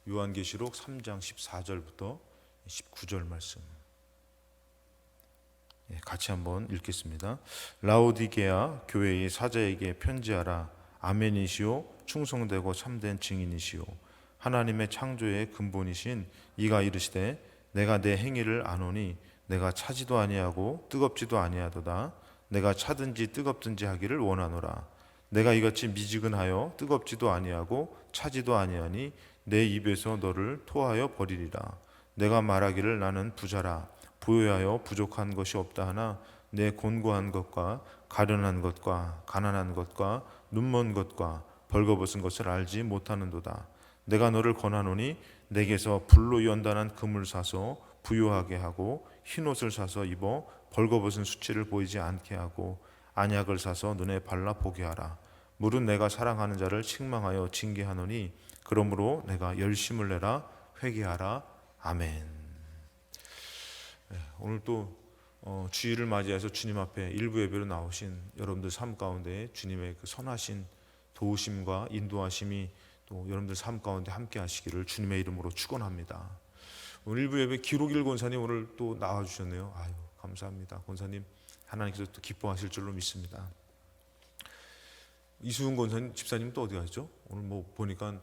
요한계시록 3장 14절부터 19절 말씀 같이 한번 읽겠습니다. 라오디게아 교회의 사자에게 편지하라. 아멘이시오 충성되고 참된 증인이시오 하나님의 창조의 근본이신 이가 이르시되 내가 내 행위를 아노니 내가 차지도 아니하고 뜨겁지도 아니하도다. 내가 차든지 뜨겁든지 하기를 원하노라. 내가 이같이 미지근하여 뜨겁지도 아니하고 차지도 아니하니 내 입에서 너를 토하여 버리리라. 내가 말하기를 나는 부자라 부유하여 부족한 것이 없다 하나 내 곤고한 것과 가련한 것과 가난한 것과 눈먼 것과 벌거벗은 것을 알지 못하는도다. 내가 너를 권하노니 내게서 불로 연단한 금을 사서 부유하게 하고 흰옷을 사서 입어 벌거벗은 수치를 보이지 않게 하고 안약을 사서 눈에 발라 보게 하라. 물은 내가 사랑하는 자를 책망하여 징계하노니 그러므로 내가 열심을 내라 회개하라. 아멘. 오늘 또 주일을 맞이해서 주님 앞에 일부 예배로 나오신 여러분들 삶 가운데 주님의 그 선하신 도우심과 인도하심이 또 여러분들 삶 가운데 함께 하시기를 주님의 이름으로 축원합니다. 오늘 일부 예배 기록일 권사님 오늘 또 나와주셨네요. 아유 감사합니다. 권사님 하나님께서 또 기뻐하실 줄로 믿습니다. 이수훈 권사님 집사님 또 어디 가셨죠? 오늘 뭐 보니까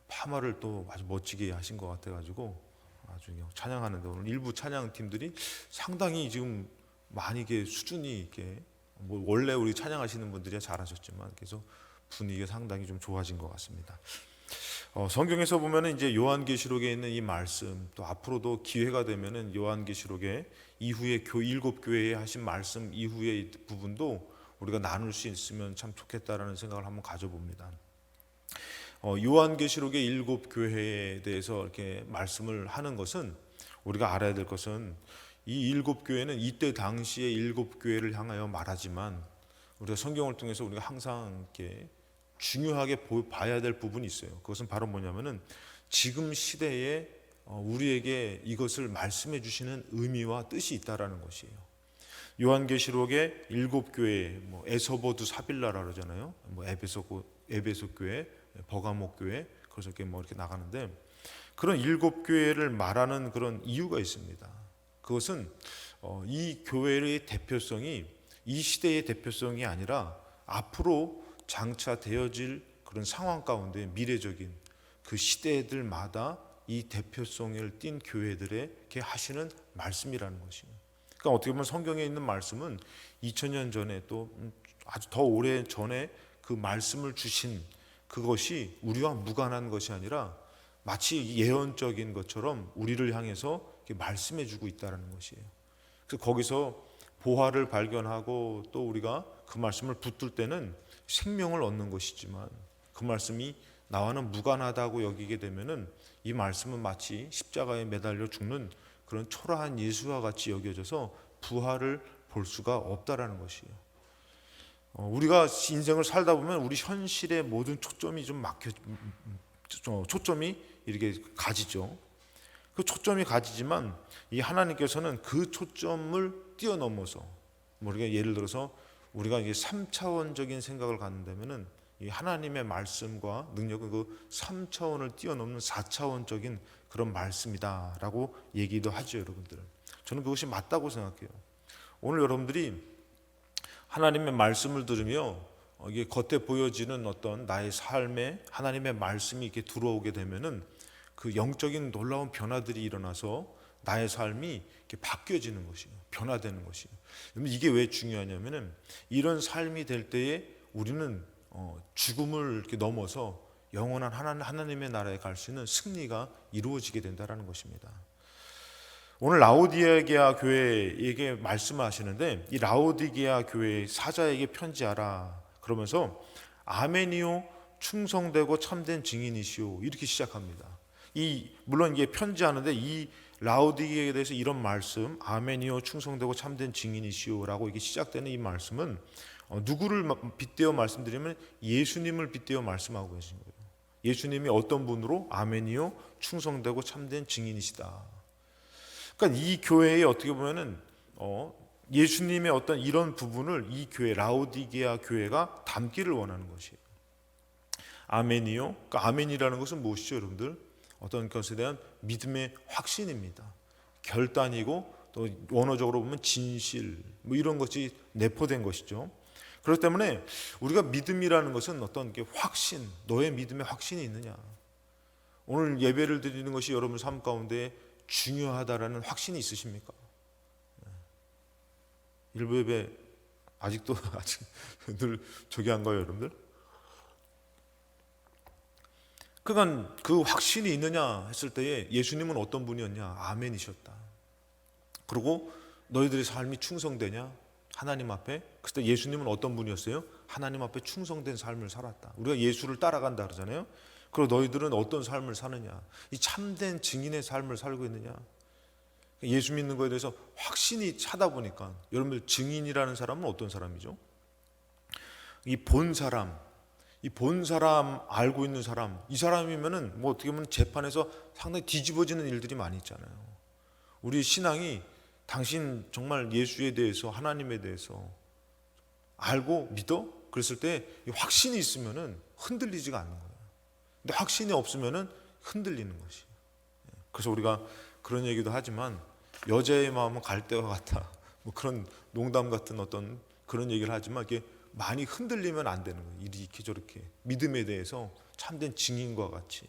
파마를 또 아주 멋지게 하신 것 같아가지고 아주 찬양하는데 오늘 일부 찬양팀들이 상당히 지금 많이 이게 수준이 이렇게 뭐 원래 우리 찬양하시는 분들이 잘하셨지만 그래서 분위기가 상당히 좀 좋아진 것 같습니다. 성경에서 보면은 이제 요한계시록에 있는 이 말씀 또 앞으로도 기회가 되면은 요한계시록에 이후에 일곱 교회에 하신 말씀 이후의 부분도 우리가 나눌 수 있으면 참 좋겠다라는 생각을 한번 가져봅니다. 요한계시록의 일곱 교회에 대해서 이렇게 말씀을 하는 것은 우리가 알아야 될 것은 이 일곱 교회는 이때 당시의 일곱 교회를 향하여 말하지만 우리가 성경을 통해서 우리가 항상 이렇게 중요하게 봐야 될 부분이 있어요. 그것은 바로 뭐냐면은 지금 시대에 우리에게 이것을 말씀해 주시는 의미와 뜻이 있다라는 것이에요. 요한계시록의 일곱 교회, 뭐 에서보드 사빌라라 그러잖아요. 뭐 에베소 교회, 버가모 교회, 그래서 이렇게 뭐 이렇게 나가는데 그런 일곱 교회를 말하는 그런 이유가 있습니다. 그것은 이 교회의 대표성이 이 시대의 대표성이 아니라 앞으로 장차 되어질 그런 상황 가운데 미래적인 그 시대들마다 이 대표성을 띈 교회들에게 하시는 말씀이라는 것이에요. 그러니까 어떻게 보면 성경에 있는 말씀은 2000년 전에 또 아주 더 오래 전에 그 말씀을 주신 그것이 우리와 무관한 것이 아니라 마치 예언적인 것처럼 우리를 향해서 말씀해 주고 있다는 것이에요. 그래서 거기서 보화를 발견하고 또 우리가 그 말씀을 붙들 때는 생명을 얻는 것이지만 그 말씀이 나와는 무관하다고 여기게 되면은 이 말씀은 마치 십자가에 매달려 죽는 그런 초라한 예수와 같이 여겨져서 부활을 볼 수가 없다라는 것이에요. 우리가 인생을 살다 보면 우리 현실의 모든 초점이 좀 초점이 이렇게 가지죠. 그 초점이 가지지만 이 하나님께서는 그 초점을 뛰어넘어서 우리가 예를 들어서 우리가 이게 3차원적인 생각을 갖는다면은 이 하나님의 말씀과 능력은 그 3차원을 뛰어넘는 4차원적인 그런 말씀이다라고 얘기도 하죠, 여러분들. 저는 그것이 맞다고 생각해요. 오늘 여러분들이 하나님의 말씀을 들으며 이게 겉에 보여지는 어떤 나의 삶에 하나님의 말씀이 이렇게 들어오게 되면은 그 영적인 놀라운 변화들이 일어나서 나의 삶이 이렇게 바뀌어지는 것이에요. 변화되는 것이에요. 이게 왜 중요하냐면은 이런 삶이 될 때에 우리는 죽음을 이렇게 넘어서 영원한 하나님의 나라에 갈 수 있는 승리가 이루어지게 된다는 것입니다. 오늘 라오디게아 교회에게 말씀하시는데 이 라오디게아 교회 사자에게 편지하라 그러면서 아멘이요 충성되고 참된 증인이시오 이렇게 시작합니다. 물론 이게 편지하는데 이 라오디게아에 대해서 이런 말씀 아멘이요 충성되고 참된 증인이시오라고 이게 시작되는 이 말씀은 누구를 빗대어 말씀드리면 예수님을 빗대어 말씀하고 계신 거예요. 예수님이 어떤 분으로 아멘이요 충성되고 참된 증인이시다. 그러니까 이 교회에 어떻게 보면은 예수님의 어떤 이런 부분을 이 교회 라오디게아 교회가 담기를 원하는 것이에요. 아멘이요. 그러니까 아멘이라는 것은 무엇이죠, 여러분들? 어떤 것에 대한 믿음의 확신입니다. 결단이고 또 원어적으로 보면 진실 뭐 이런 것이 내포된 것이죠. 그렇기 때문에 우리가 믿음이라는 것은 어떤 게 확신, 너의 믿음의 확신이 있느냐. 오늘 예배를 드리는 것이 여러분 삶 가운데 중요하다라는 확신이 있으십니까? 일부 예배 아직도 늘 저기 한 거예요, 여러분들? 그러니까 그 확신이 있느냐 했을 때에 예수님은 어떤 분이었냐? 아멘이셨다. 그리고 너희들의 삶이 충성되냐? 하나님 앞에. 그때 예수님은 어떤 분이었어요? 하나님 앞에 충성된 삶을 살았다. 우리가 예수를 따라간다 그러잖아요. 그리고 너희들은 어떤 삶을 사느냐? 이 참된 증인의 삶을 살고 있느냐? 예수 믿는 것에 대해서 확신이 차다 보니까 여러분들 증인이라는 사람은 어떤 사람이죠? 이 본 사람, 이 본 사람, 알고 있는 사람, 이 사람이면은 뭐 어떻게 보면 재판에서 상당히 뒤집어지는 일들이 많이 있잖아요. 우리 신앙이 당신 정말 예수에 대해서, 하나님에 대해서 알고 믿어? 그랬을 때 확신이 있으면은 흔들리지가 않는 거예요. 근데 확신이 없으면은 흔들리는 것이에요. 그래서 우리가 그런 얘기도 하지만 여자의 마음은 갈대와 같다. 뭐 그런 농담 같은 어떤 그런 얘기를 하지만 이게 많이 흔들리면 안 되는 거예요. 이렇게 저렇게 믿음에 대해서 참된 증인과 같이.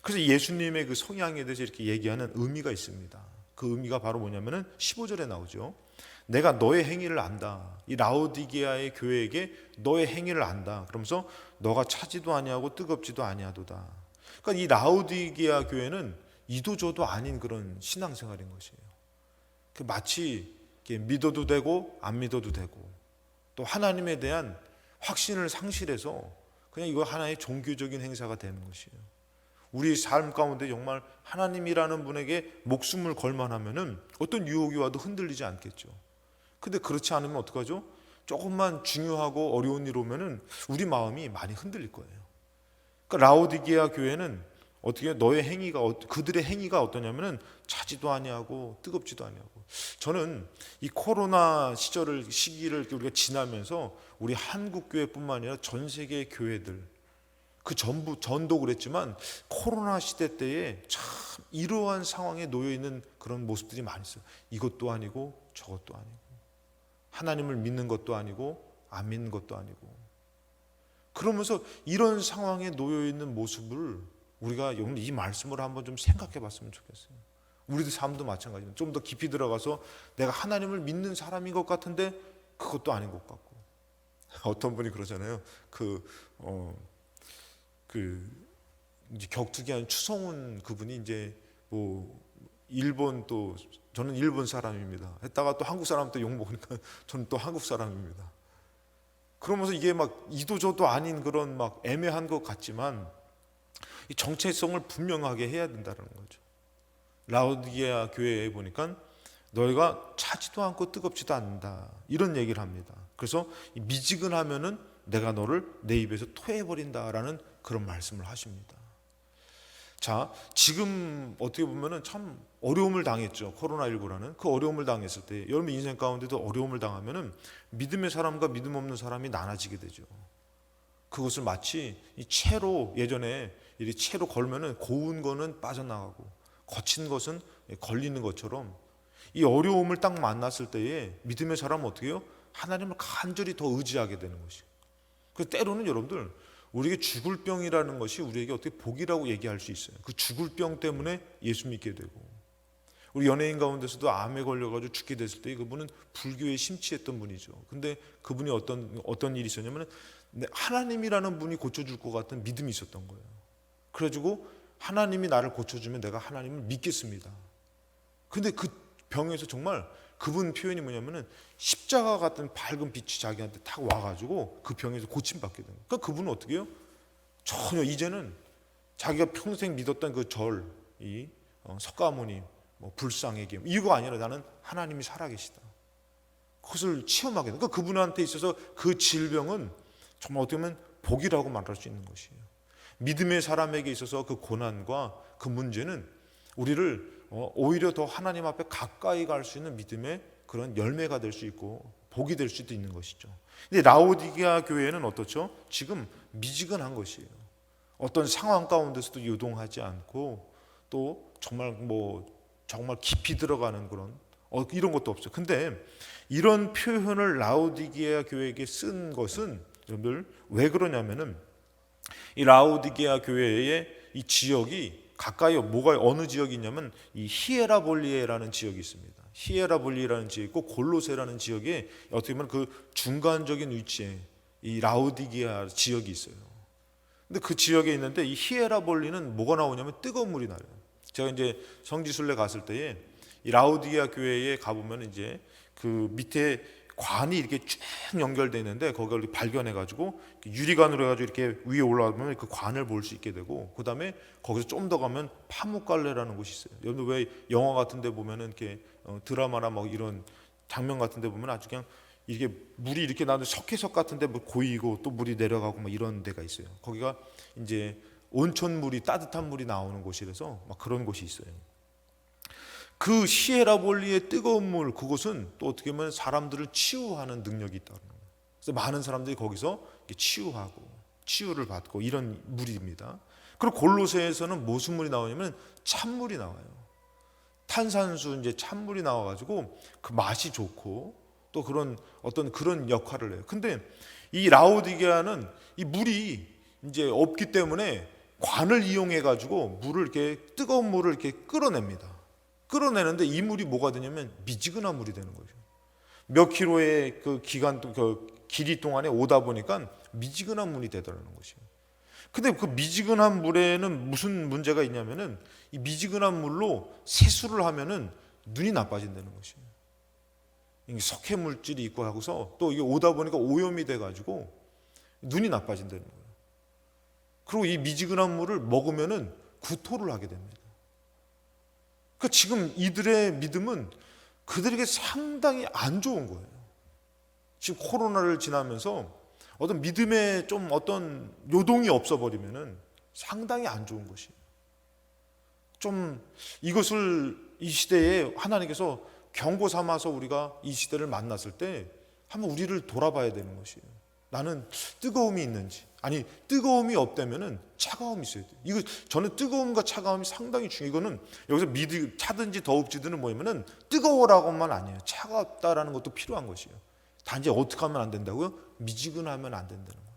그래서 예수님의 그 성향에 대해서 이렇게 얘기하는 의미가 있습니다. 그 의미가 바로 뭐냐면은 15절에 나오죠. 내가 너의 행위를 안다. 이 라오디게아의 교회에게 너의 행위를 안다. 그러면서 너가 차지도 아니하고 뜨겁지도 아니하도다. 그러니까 이 라오디게아 교회는 이도저도 아닌 그런 신앙생활인 것이에요. 마치 믿어도 되고 안 믿어도 되고 또 하나님에 대한 확신을 상실해서 그냥 이거 하나의 종교적인 행사가 되는 것이에요. 우리 삶 가운데 정말 하나님이라는 분에게 목숨을 걸만하면은 어떤 유혹이 와도 흔들리지 않겠죠. 근데 그렇지 않으면 어떡하죠? 조금만 중요하고 어려운 일 오면은 우리 마음이 많이 흔들릴 거예요. 그러니까 라오디게아 교회는 어떻게 너의 행위가 그들의 행위가 어떠냐면은 차지도 아니하고 뜨겁지도 아니하고. 저는 이 코로나 시기를 우리가 지나면서 우리 한국 교회뿐만 아니라 전 세계 교회들 그 전도 그랬지만 코로나 시대 때에 참 이러한 상황에 놓여 있는 그런 모습들이 많이 있어요. 이것도 아니고 저것도 아니고 하나님을 믿는 것도 아니고 안 믿는 것도 아니고 그러면서 이런 상황에 놓여 있는 모습을 우리가 오늘 이 말씀을 한번 좀 생각해 봤으면 좋겠어요. 우리들 삶도 마찬가지입니다. 좀 더 깊이 들어가서 내가 하나님을 믿는 사람인 것 같은데 그것도 아닌 것 같고 어떤 분이 그러잖아요. 이제 격투기한 추성훈 그분이 이제 뭐 일본 또 저는 일본 사람입니다. 했다가 또 한국 사람 또 욕 먹으니까 저는 또 한국 사람입니다. 그러면서 이게 막 이도저도 아닌 그런 막 애매한 것 같지만 이 정체성을 분명하게 해야 된다는 거죠. 라오디게아 교회에 보니까 너희가 차지도 않고 뜨겁지도 않는다 이런 얘기를 합니다. 그래서 미지근하면은 내가 너를 내 입에서 토해버린다라는 그런 말씀을 하십니다. 자, 지금 어떻게 보면은 참 어려움을 당했죠. 코로나19라는 그 어려움을 당했을 때 여러분 인생 가운데도 어려움을 당하면은 믿음의 사람과 믿음 없는 사람이 나눠지게 되죠. 그것을 마치 이 채로 예전에 이 채로 걸면은 고운 거는 빠져나가고 거친 것은 걸리는 것처럼 이 어려움을 딱 만났을 때에 믿음의 사람은 어떻게 해요? 하나님을 간절히 더 의지하게 되는 것이에요. 그 때로는 여러분들 우리에게 죽을 병이라는 것이 우리에게 어떻게 복이라고 얘기할 수 있어요. 그 죽을 병 때문에 예수 믿게 되고 우리 연예인 가운데서도 암에 걸려가지고 죽게 됐을 때 그분은 불교에 심취했던 분이죠. 근데 그분이 어떤 일이 있었냐면 하나님이라는 분이 고쳐줄 것 같은 믿음이 있었던 거예요. 그래가지고 하나님이 나를 고쳐주면 내가 하나님을 믿겠습니다. 근데 그 병에서 정말 그분 표현이 뭐냐면은 십자가 같은 밝은 빛이 자기한테 탁 와가지고 그 병에서 고침받게 됩니다. 그러니까 그분은 어떻게 해요? 전혀 이제는 자기가 평생 믿었던 그 절, 이 석가모니, 뭐 불상의 길 이거 아니라 나는 하나님이 살아계시다. 그것을 체험하게 돼요. 그러니까 그분한테 있어서 그 질병은 정말 어떻게 보면 복이라고 말할 수 있는 것이에요. 믿음의 사람에게 있어서 그 고난과 그 문제는 우리를 오히려 더 하나님 앞에 가까이 갈 수 있는 믿음의 그런 열매가 될 수 있고 복이 될 수도 있는 것이죠. 근데 라오디게아 교회는 어떻죠? 지금 미지근한 것이에요. 어떤 상황 가운데서도 요동하지 않고 또 정말 깊이 들어가는 그런 이런 것도 없어요. 근데 이런 표현을 라오디게아 교회에게 쓴 것은 여러분들 왜 그러냐면은 이 라오디게아 교회의 이 지역이 가까이 어느 지역이 있냐면 이 히에라볼리에라는 지역이 있습니다. 히에라볼리라는 지역이 있고 골로세라는 지역에 어떻게 보면 그 중간적인 위치에 이 라오디게아 지역이 있어요. 근데 그 지역에 있는데 이 히에라볼리는 뭐가 나오냐면 뜨거운 물이 나요. 제가 이제 성지순례 갔을 때에 이 라오디게아 교회에 가보면 이제 그 밑에 관이 이렇게 쭉 연결되어 있는데 거기를 발견해가지고 유리관으로 해가지고 이렇게 위에 올라가면 그 관을 볼 수 있게 되고, 그 다음에 거기서 좀 더 가면 파묵갈레라는 곳이 있어요. 여러분 왜 영화 같은데 보면은 이렇게 드라마나 뭐 이런 장면 같은데 보면 아주 그냥 이게 물이 이렇게 나는 석회석 같은데 뭐 고이고 또 물이 내려가고 막 이런 데가 있어요. 거기가 이제 온천물이 따뜻한 물이 나오는 곳이라서 막 그런 곳이 있어요. 그 히에라볼리의 뜨거운 물, 그곳은 또 어떻게 보면 사람들을 치유하는 능력이 있다는 거예요. 그래서 많은 사람들이 거기서 치유하고 치유를 받고 이런 물입니다. 그리고 골로새에서는 무슨 물이 나오냐면 찬물이 나와요. 탄산수 이제 찬물이 나와가지고 그 맛이 좋고 또 그런 역할을 해요. 근데 이 라오디게아는 이 물이 이제 없기 때문에 관을 이용해 가지고 뜨거운 물을 이렇게 끌어냅니다. 끌어내는데 이 물이 뭐가 되냐면 미지근한 물이 되는 거죠. 몇 킬로의 그 길이 동안에 오다 보니까 미지근한 물이 되더라는 것이에요. 근데 그 미지근한 물에는 무슨 문제가 있냐면은 이 미지근한 물로 세수를 하면은 눈이 나빠진다는 것이에요. 이게 석회 물질이 있고 하고서 또 이게 오다 보니까 오염이 돼 가지고 눈이 나빠진다는 거예요. 그리고 이 미지근한 물을 먹으면은 구토를 하게 됩니다. 그러니까 지금 이들의 믿음은 그들에게 상당히 안 좋은 거예요. 지금 코로나를 지나면서 어떤 믿음에 좀 어떤 요동이 없어 버리면은 상당히 안 좋은 것이에요. 좀 이것을 이 시대에 하나님께서 경고 삼아서 우리가 이 시대를 만났을 때 한번 우리를 돌아봐야 되는 것이에요. 나는 뜨거움이 있는지, 아니 뜨거움이 없다면은 차가움이 있어야 돼요. 이거 저는 뜨거움과 차가움이 상당히 중요해요. 이거는 여기서 차든지 더웁지든은 뭐냐면은 뜨거워라고만 아니에요. 차갑다라는 것도 필요한 것이에요. 단지 어떻게 하면 안 된다고요? 미지근하면 안 된다는 거예요.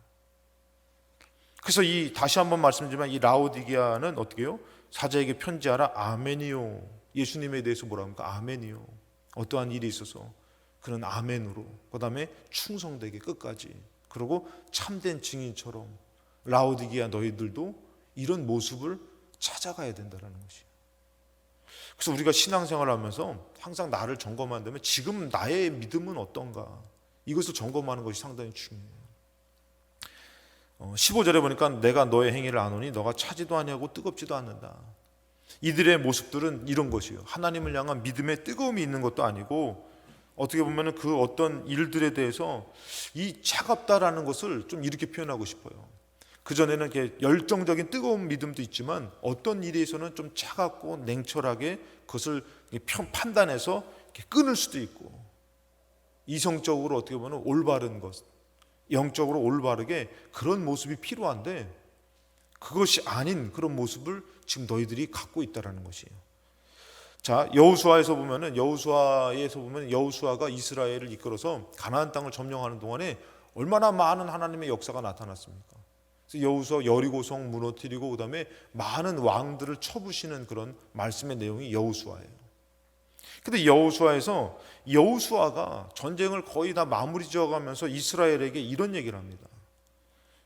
그래서 다시 한번 말씀드리지만 이 라오디게아는 어떻게 해요? 사자에게 편지하라 아멘이요. 예수님에 대해서 뭐라고 합니까? 아멘이요. 어떠한 일이 있어서 그는 아멘으로, 그 다음에 충성되게 끝까지, 그리고 참된 증인처럼 라오디게아 너희들도 이런 모습을 찾아가야 된다는 것이에요. 그래서 우리가 신앙생활을 하면서 항상 나를 점검한다면 지금 나의 믿음은 어떤가, 이것을 점검하는 것이 상당히 중요해요. 15절에 보니까 내가 너의 행위를 아노니 너가 차지도 아니하고 뜨겁지도 않는다. 이들의 모습들은 이런 것이에요. 하나님을 향한 믿음의 뜨거움이 있는 것도 아니고 어떻게 보면 그 어떤 일들에 대해서 이 차갑다라는 것을 좀 이렇게 표현하고 싶어요. 그전에는 이렇게 열정적인 뜨거운 믿음도 있지만 어떤 일에서는 좀 차갑고 냉철하게 그것을 판단해서 끊을 수도 있고, 이성적으로 어떻게 보면 올바른 것, 영적으로 올바르게 그런 모습이 필요한데 그것이 아닌 그런 모습을 지금 너희들이 갖고 있다라는 것이에요. 자, 여호수아에서 보면 여호수아가 이스라엘을 이끌어서 가나안 땅을 점령하는 동안에 얼마나 많은 하나님의 역사가 나타났습니까? 그래서 여호수아 여리고성 무너뜨리고 그다음에 많은 왕들을 쳐부시는 그런 말씀의 내용이 여호수아예요. 근데 여호수아가 전쟁을 거의 다 마무리 지어가면서 이스라엘에게 이런 얘기를 합니다.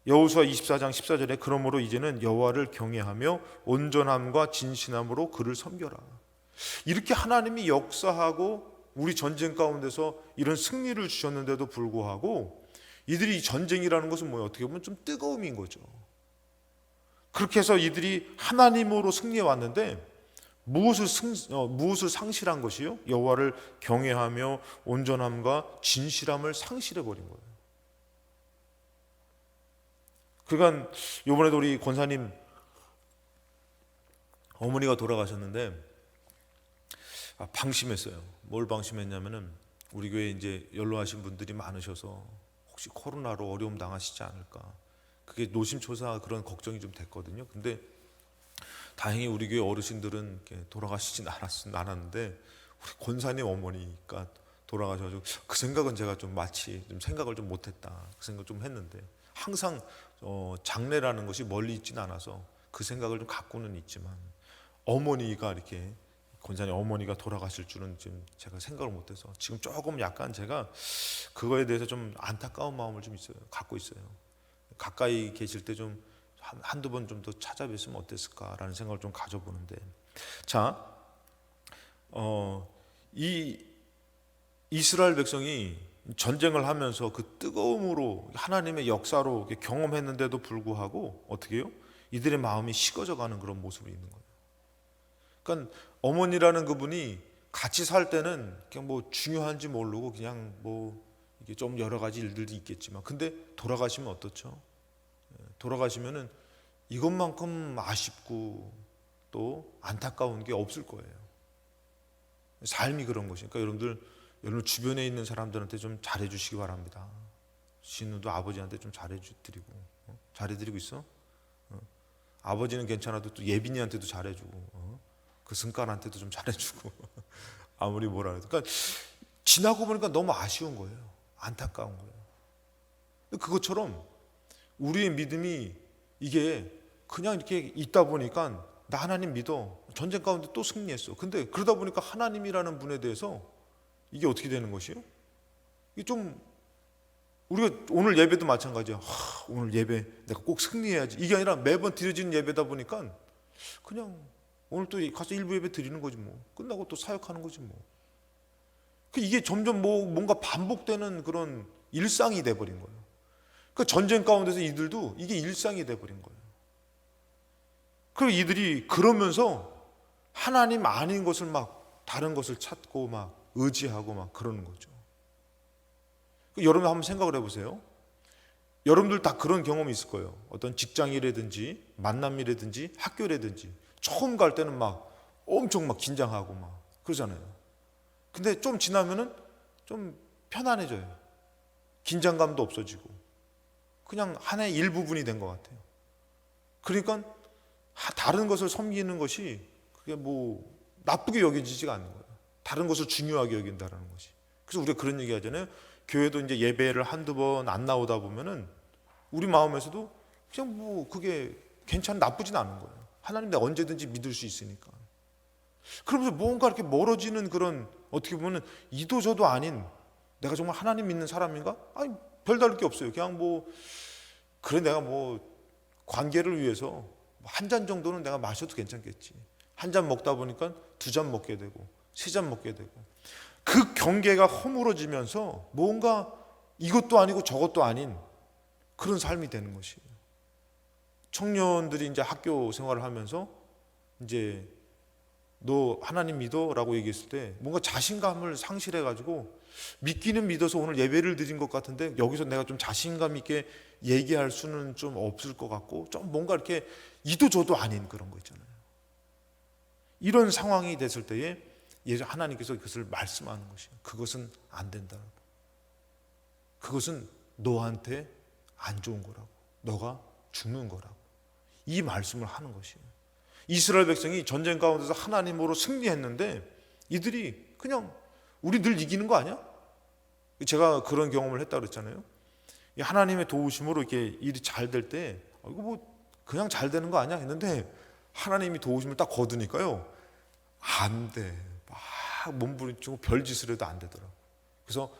여호수아 24장 14절에 그러므로 이제는 여호와를 경외하며 온전함과 진실함으로 그를 섬겨라. 이렇게 하나님이 역사하고 우리 전쟁 가운데서 이런 승리를 주셨는데도 불구하고 이들이 전쟁이라는 것은 뭐예요? 어떻게 보면 좀 뜨거움인 거죠. 그렇게 해서 이들이 하나님으로 승리해 왔는데 무엇을 상실한 것이요? 여호와를 경외하며 온전함과 진실함을 상실해 버린 거예요. 그러니까 이번에도 우리 권사님 어머니가 돌아가셨는데 방심했어요. 뭘 방심했냐면은 우리 교회에 이제 연로하신 분들이 많으셔서 혹시 코로나로 어려움 당하시지 않을까. 그게 노심초사 그런 걱정이 좀 됐거든요. 근데 다행히 우리 교회 어르신들은 이렇게 돌아가시진 않았는데 우리 권사님 어머니가 돌아가셔가지고 그 생각은 제가 좀 마치 좀 생각을 좀 못했다 그 생각 좀 했는데 항상 장례라는 것이 멀리 있지는 않아서 그 생각을 좀 갖고는 있지만 어머니가 이렇게 권사님 어머니가 돌아가실 줄은 지금 제가 생각을 못해서 지금 조금 약간 제가 그거에 대해서 좀 안타까운 마음을 좀 갖고 있어요. 가까이 계실 때 좀 한두 번 좀 더 찾아뵀으면 어땠을까라는 생각을 좀 가져보는데 자, 이 이스라엘 백성이 전쟁을 하면서 그 뜨거움으로 하나님의 역사로 경험했는데도 불구하고 어떻게 해요? 이들의 마음이 식어져 가는 그런 모습이 있는 거예요. 그러니까 어머니라는 그분이 같이 살 때는 그냥 뭐 중요한지 모르고 그냥 뭐 이게 좀 여러 가지 일들이 있겠지만 근데 돌아가시면 어떻죠? 돌아가시면은 이것만큼 아쉽고 또 안타까운 게 없을 거예요. 삶이 그런 것이니까 여러분 주변에 있는 사람들한테 좀 잘해주시기 바랍니다. 신우도 아버지한테 좀 잘해드리고 잘해드리고 있어? 아버지는 괜찮아도 또 예빈이한테도 잘해주고 그 승깔한테도 좀 잘해주고 아무리 뭐라 해도 그러니까 지나고 보니까 너무 아쉬운 거예요. 안타까운 거예요. 그것처럼 우리의 믿음이 이게 그냥 이렇게 있다 보니까 나 하나님 믿어 전쟁 가운데 또 승리했어. 근데 그러다 보니까 하나님이라는 분에 대해서 이게 어떻게 되는 것이에요? 이게 좀 우리가 오늘 예배도 마찬가지야. 오늘 예배 내가 꼭 승리해야지. 이게 아니라 매번 드려지는 예배다 보니까 그냥 오늘 또 가서 일부 예배 드리는 거지 뭐. 끝나고 또 사역하는 거지 뭐. 이게 점점 뭔가 반복되는 그런 일상이 돼버린 거예요. 그 전쟁 가운데서 이들도 이게 일상이 돼버린 거예요. 그리고 이들이 그러면서 하나님 아닌 것을 막 다른 것을 찾고 막 의지하고 막 그러는 거죠. 여러분 한번 생각을 해보세요. 여러분들 다 그런 경험이 있을 거예요. 어떤 직장이라든지 만남이라든지 학교라든지 처음 갈 때는 막 엄청 막 긴장하고 막 그러잖아요. 근데 좀 지나면은 좀 편안해져요. 긴장감도 없어지고 그냥 하나의 일부분이 된 것 같아요. 그러니까 다른 것을 섬기는 것이 그게 뭐 나쁘게 여겨지지가 않는 거예요. 다른 것을 중요하게 여긴다는 것이. 그래서 우리가 그런 얘기 하잖아요. 교회도 이제 예배를 한두 번 안 나오다 보면은 우리 마음에서도 그냥 뭐 그게 나쁘진 않은 거예요. 하나님 내가 언제든지 믿을 수 있으니까. 그러면서 뭔가 이렇게 멀어지는 그런 어떻게 보면 이도저도 아닌 내가 정말 하나님 믿는 사람인가? 아니 별다를 게 없어요. 그냥 뭐 그래 내가 뭐 관계를 위해서 한 잔 정도는 내가 마셔도 괜찮겠지. 한 잔 먹다 보니까 두 잔 먹게 되고 세 잔 먹게 되고 그 경계가 허물어지면서 뭔가 이것도 아니고 저것도 아닌 그런 삶이 되는 것이에요. 청년들이 이제 학교 생활을 하면서 이제 너 하나님 믿어라고 얘기했을 때 뭔가 자신감을 상실해가지고 믿기는 믿어서 오늘 예배를 드린 것 같은데 여기서 내가 좀 자신감 있게 얘기할 수는 좀 없을 것 같고 좀 뭔가 이렇게 이도저도 아닌 그런 거 있잖아요. 이런 상황이 됐을 때에 하나님께서 그것을 말씀하는 것이에요. 그것은 안 된다고. 그것은 너한테 안 좋은 거라고. 너가 죽는 거라고. 이 말씀을 하는 것이에요. 이스라엘 백성이 전쟁 가운데서 하나님으로 승리했는데 이들이 그냥 우리 늘 이기는 거 아니야? 제가 그런 경험을 했다고 그랬잖아요. 하나님의 도우심으로 이렇게 일이 잘 될 때 이거 뭐 그냥 잘 되는 거 아니야? 했는데 하나님이 도우심을 딱 거두니까요. 안 돼. 막 몸부림치고 별짓을 해도 안 되더라고. 그래서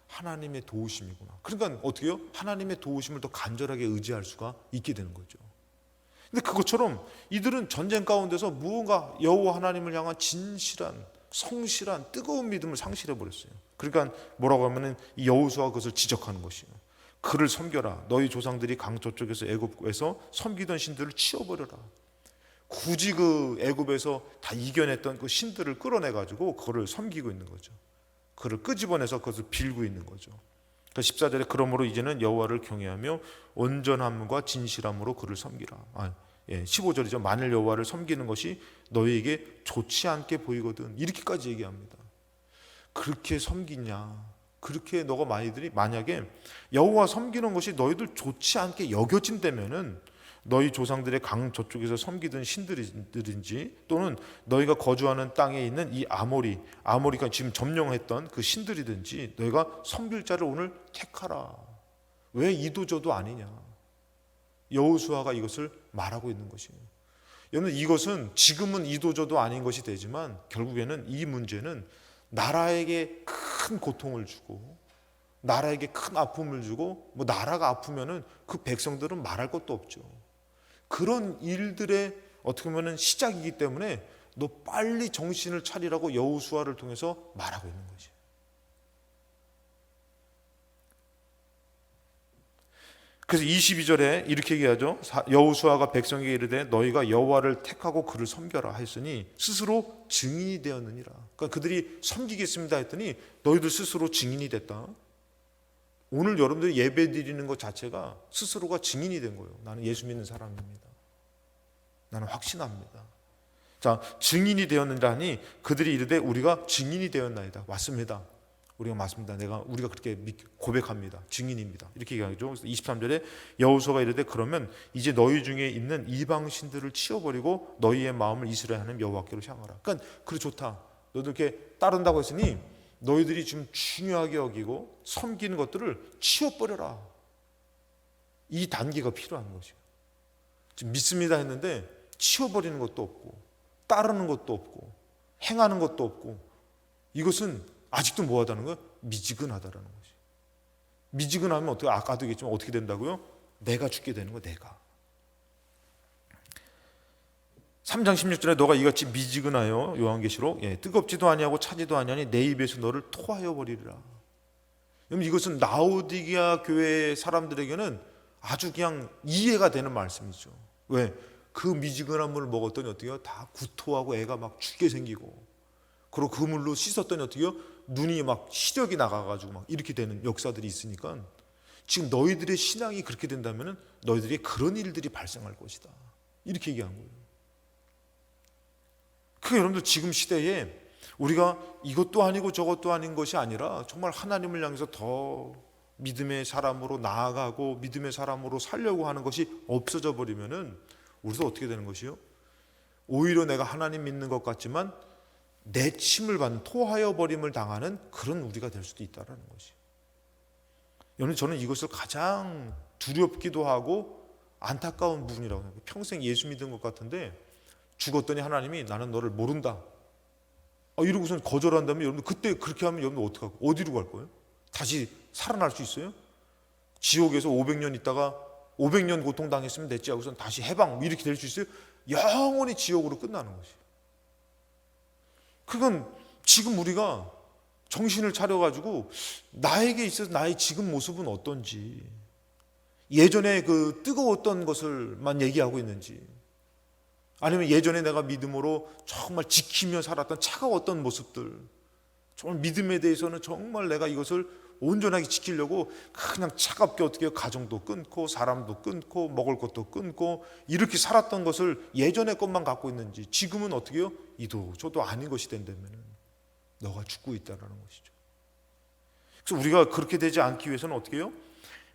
하나님의 도우심이구나. 그러니까 어떻게 해요? 하나님의 도우심을 더 간절하게 의지할 수가 있게 되는 거죠. 근데 그것처럼 이들은 전쟁 가운데서 무언가 여호와 하나님을 향한 진실한 성실한 뜨거운 믿음을 상실해 버렸어요. 그러니까 뭐라고 하면은 이 여호수아가 그것을 지적하는 것이에요. 그를 섬겨라. 너희 조상들이 강 저쪽에서 애굽에서 섬기던 신들을 치워버려라. 굳이 그 애굽에서 다 이겨냈던 그 신들을 끌어내 가지고 그거를 섬기고 있는 거죠. 그를 끄집어내서 그것을 빌고 있는 거죠. 14절에 그러므로 이제는 여호와를 경외하며 온전함과 진실함으로 그를 섬기라. 15절이죠. 만일 여호와를 섬기는 것이 너희에게 좋지 않게 보이거든. 이렇게까지 얘기합니다. 그렇게 섬기냐? 그렇게 너가 만약에 여호와 섬기는 것이 너희들 좋지 않게 여겨진다면은 너희 조상들의 강 저쪽에서 섬기던 신들인지 또는 너희가 거주하는 땅에 있는 이 아모리가 지금 점령했던 그 신들이든지 너희가 섬길 자를 오늘 택하라. 왜 이도저도 아니냐? 여호수아가 이것을 말하고 있는 것이에요. 여러분, 이것은 지금은 이도저도 아닌 것이 되지만 결국에는 이 문제는 나라에게 큰 고통을 주고 나라에게 큰 아픔을 주고 뭐 나라가 아프면은 그 백성들은 말할 것도 없죠. 그런 일들의 어떻게 보면 시작이기 때문에 너 빨리 정신을 차리라고 여호수아를 통해서 말하고 있는 거지. 그래서 22절에 이렇게 얘기하죠. 여호수아가 백성에게 이르되 너희가 여호와를 택하고 그를 섬겨라 했으니 스스로 증인이 되었느니라. 그러니까 그들이 섬기겠습니다 했더니 너희들 스스로 증인이 됐다. 오늘 여러분들이 예배 드리는 것 자체가 스스로가 증인이 된 거예요. 나는 예수 믿는 사람입니다. 나는 확신합니다. 자, 증인이 되었느라니 그들이 이르되 우리가 증인이 되었나이다. 맞습니다. 우리가 맞습니다. 우리가 그렇게 고백합니다. 증인입니다. 이렇게 얘기하죠. 그래서 23절에 여호수아가 이르되 그러면 이제 너희 중에 있는 이방 신들을 치워버리고 너희의 마음을 이스라엘 하나님 여호와께로 향하라. 그러니까 그래 좋다. 너희들 이렇게 따른다고 했으니 너희들이 지금 중요하게 여기고 섬기는 것들을 치워버려라. 이 단계가 필요한 것이에요. 지금 믿습니다 했는데 치워버리는 것도 없고 따르는 것도 없고 행하는 것도 없고 이것은 아직도 뭐하다는 거예요? 미지근하다라는 것이. 미지근하면 어떻게 아까도 얘기했지만 어떻게 된다고요? 내가 죽게 되는 거야. 내가. 3장 16절에 너가 이같이 미지근하여 요한계시록 뜨겁지도 아니하고 차지도 아니하니 내 입에서 너를 토하여 버리리라. 여러분 이것은 라오디게아 교회 사람들에게는 아주 그냥 이해가 되는 말씀이죠. 왜? 그 미지근한 물을 먹었더니 어떻게 해요? 다 구토하고 애가 막 죽게 생기고 그리고 그 물로 씻었더니 어떻게 해요? 눈이 막 시력이 나가가지고 막 이렇게 되는 역사들이 있으니까 지금 너희들의 신앙이 그렇게 된다면 너희들이 그런 일들이 발생할 것이다. 이렇게 얘기한 거예요. 그 여러분들 지금 시대에 우리가 이것도 아니고 저것도 아닌 것이 아니라 정말 하나님을 향해서 더 믿음의 사람으로 나아가고 믿음의 사람으로 살려고 하는 것이 없어져 버리면은 우리도 어떻게 되는 것이요? 오히려 내가 하나님 믿는 것 같지만 내 침을 받는 토하여 버림을 당하는 그런 우리가 될 수도 있다는 것이. 여러분 저는 이것을 가장 두렵기도 하고 안타까운 부분이라고 생각해요. 평생 예수 믿은 것 같은데 죽었더니 하나님이 나는 너를 모른다. 이러고선 거절한다면 여러분 그때 그렇게 하면 여러분 어떡하고 어디로 갈 거예요? 다시 살아날 수 있어요? 지옥에서 500년 있다가 500년 고통당했으면 됐지 하고선 다시 해방 이렇게 될 수 있어요? 영원히 지옥으로 끝나는 것이. 그건 지금 우리가 정신을 차려가지고 나에게 있어서 나의 지금 모습은 어떤지 예전에 그 뜨거웠던 것을만 얘기하고 있는지 아니면 예전에 내가 믿음으로 정말 지키며 살았던 차가웠던 모습들 정말 믿음에 대해서는 정말 내가 이것을 온전하게 지키려고 그냥 차갑게 어떻게 해요? 가정도 끊고 사람도 끊고 먹을 것도 끊고 이렇게 살았던 것을 예전의 것만 갖고 있는지 지금은 어떻게 해요? 이도 저도 아닌 것이 된다면 너가 죽고 있다는 것이죠. 그래서 우리가 그렇게 되지 않기 위해서는 어떻게 해요?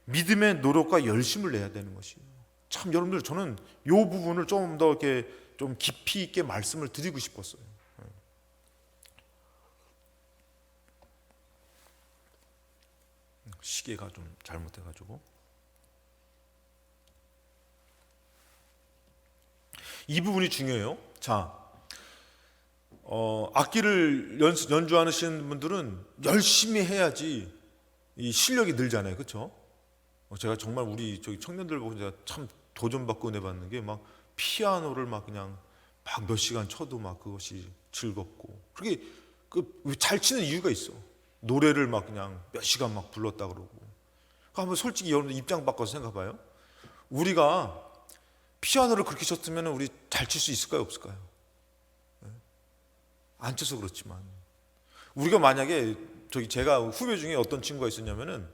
믿음의 노력과 열심을 내야 되는 것이에요. 참 여러분들 저는 이 부분을 좀 더 이렇게 좀 깊이 있게 말씀을 드리고 싶었어요. 시계가 좀 잘못해가지고 이 부분이 중요해요. 자, 악기를 연주하시는 분들은 열심히 해야지 이 실력이 늘잖아요, 그렇죠? 제가 정말 우리 저기 청년들 보고 제가 참 도전받고 은혜 받는 게 막 피아노를 막 그냥 막 몇 시간 쳐도 막 그것이 즐겁고 그렇게 잘 치는 이유가 있어. 노래를 막 그냥 몇 시간 막 불렀다 그러고. 한번 솔직히 여러분들 입장 바꿔서 생각해봐요. 우리가 피아노를 그렇게 쳤으면 우리 잘 칠 수 있을까요, 없을까요? 안 쳐서 그렇지만 우리가 만약에 제가 후배 중에 어떤 친구가 있었냐면은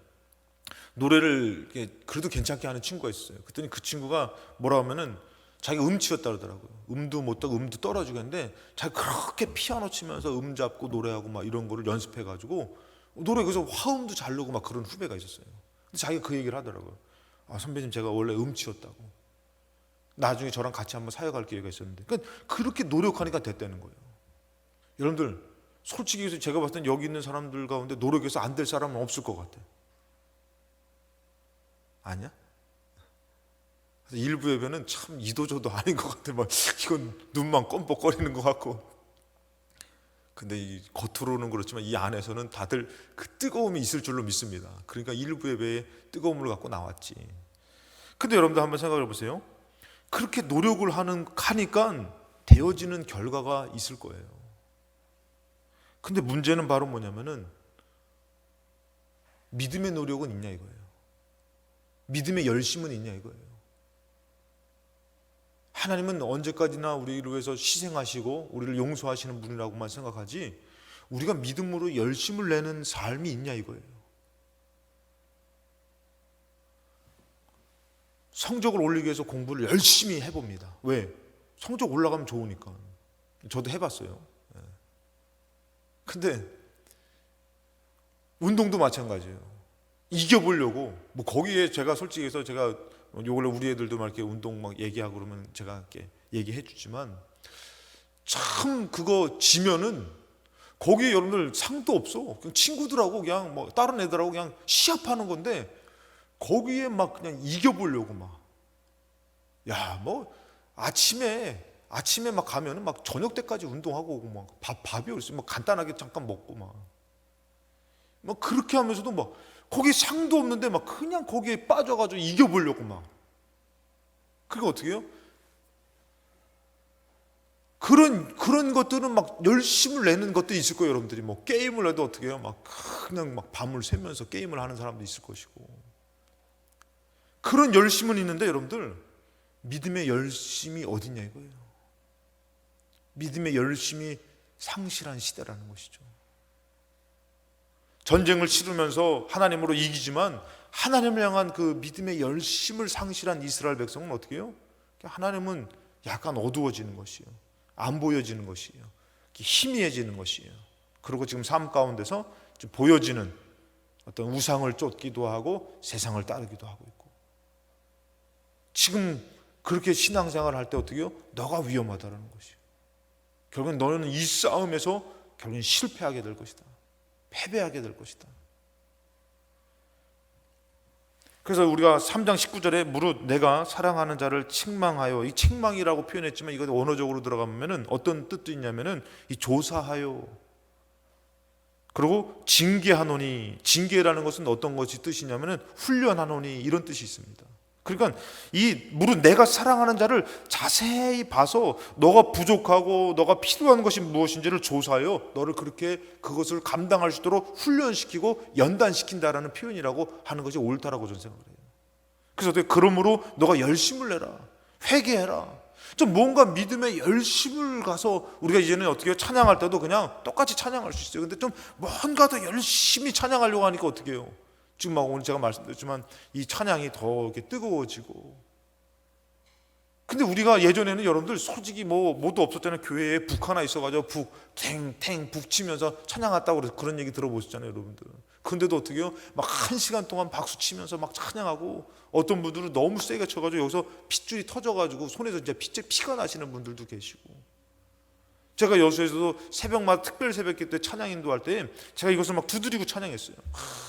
노래를 그래도 괜찮게 하는 친구가 있었어요. 그랬더니 그 친구가 뭐라 하면은 자기가 음치였다 그러더라고요. 음도 못 따고 음도 떨어지겠는데 자기가 그렇게 피아노 치면서 음 잡고 노래하고 막 이런 거를 연습해가지고 노래 그래서 화음도 잘 내고 막 그런 후배가 있었어요. 근데 자기가 그 얘기를 하더라고요. 아, 선배님 제가 원래 음치였다고. 나중에 저랑 같이 한번 사역할 기회가 있었는데, 그러니까 그렇게 노력하니까 됐다는 거예요. 여러분들 솔직히 해서 제가 봤을 땐 여기 있는 사람들 가운데 노력해서 안 될 사람은 없을 것 같아. 아니야? 그래서 일부 예배는 참 이도저도 아닌 것 같아. 막 이건 눈만 껌뻑거리는 것 같고. 근데 이 겉으로는 그렇지만 이 안에서는 다들 그 뜨거움이 있을 줄로 믿습니다. 그러니까 일부 예배에 뜨거움을 갖고 나왔지. 근데 여러분들 한번 생각해 보세요. 그렇게 노력을 하니까 되어지는 결과가 있을 거예요. 근데 문제는 바로 뭐냐면은 믿음의 노력은 있냐 이거예요. 믿음의 열심은 있냐 이거예요. 하나님은 언제까지나 우리를 위해서 희생하시고 우리를 용서하시는 분이라고만 생각하지, 우리가 믿음으로 열심을 내는 삶이 있냐 이거예요. 성적을 올리기 위해서 공부를 열심히 해봅니다. 왜? 성적 올라가면 좋으니까. 저도 해봤어요. 근데 운동도 마찬가지예요. 이겨보려고 뭐 거기에 제가 솔직히 해서 제가 요걸로 우리 애들도 막 이렇게 운동 막 얘기하고 그러면 제가 이렇게 얘기해 주지만, 참 그거 지면은 거기에 여러분들 상도 없어. 그냥 친구들하고 그냥 뭐 다른 애들하고 그냥 시합하는 건데, 거기에 막 그냥 이겨보려고 막, 야 뭐 아침에 막 가면은 막 저녁 때까지 운동하고 오고 막 밥이 어딨어. 막 간단하게 잠깐 먹고 막 그렇게 하면서도 막 거기 상도 없는데 막 그냥 거기에 빠져가지고 이겨보려고 막. 그러니까 어떻게 해요? 그런 것들은 막 열심을 내는 것도 있을 거예요. 여러분들이 뭐 게임을 해도 어떻게 해요? 막 그냥 막 밤을 새면서 게임을 하는 사람도 있을 것이고, 그런 열심은 있는데 여러분들 믿음의 열심이 어딨냐 이거예요. 믿음의 열심이 상실한 시대라는 것이죠. 전쟁을 치르면서 하나님으로 이기지만 하나님을 향한 그 믿음의 열심을 상실한 이스라엘 백성은 어떻게 해요? 하나님은 약간 어두워지는 것이에요. 안 보여지는 것이에요. 희미해지는 것이에요. 그리고 지금 삶 가운데서 좀 보여지는 어떤 우상을 쫓기도 하고 세상을 따르기도 하고 있고, 지금 그렇게 신앙생활을 할 때 어떻게 해요? 너가 위험하다라는 것이에요. 결국은 너는 이 싸움에서 결국은 실패하게 될 것이다. 패배하게 될 것이다. 그래서 우리가 3장 19절에 무릇 내가 사랑하는 자를 책망하여, 이 책망이라고 표현했지만 이거 원어적으로 들어가면은 어떤 뜻도 있냐면은 이 조사하여, 그리고 징계하노니, 징계라는 것은 어떤 것이 뜻이냐면은 훈련하노니 이런 뜻이 있습니다. 그러니까 이 무릇 내가 사랑하는 자를 자세히 봐서 너가 부족하고 너가 필요한 것이 무엇인지를 조사하여 너를 그렇게 그것을 감당할 수 있도록 훈련시키고 연단시킨다라는 표현이라고 하는 것이 옳다라고 저는 생각을 해요. 그래서 그러므로 너가 열심을 내라, 회개해라. 좀 뭔가 믿음의 열심을 가서 우리가 이제는 어떻게 해요? 찬양할 때도 그냥 똑같이 찬양할 수 있어요. 근데 좀 뭔가 더 열심히 찬양하려고 하니까 어떻게 해요? 지금 막 오늘 제가 말씀드렸지만 이 찬양이 더 이렇게 뜨거워지고. 근데 우리가 예전에는 여러분들 솔직히 뭐도 없었잖아요. 교회에 북 하나 있어가지고 탱탱 북 치면서 찬양했다고 그래서 그런 얘기 들어보셨잖아요, 여러분들. 근데도 어떻게 해요? 막 1시간 동안 박수 치면서 막 찬양하고, 어떤 분들은 너무 세게 쳐가지고 여기서 핏줄이 터져가지고 손에서 이제 피가 나시는 분들도 계시고. 제가 여수에서도 새벽마다 특별 새벽기 때 찬양 인도할 때 제가 이것을 막 두드리고 찬양했어요.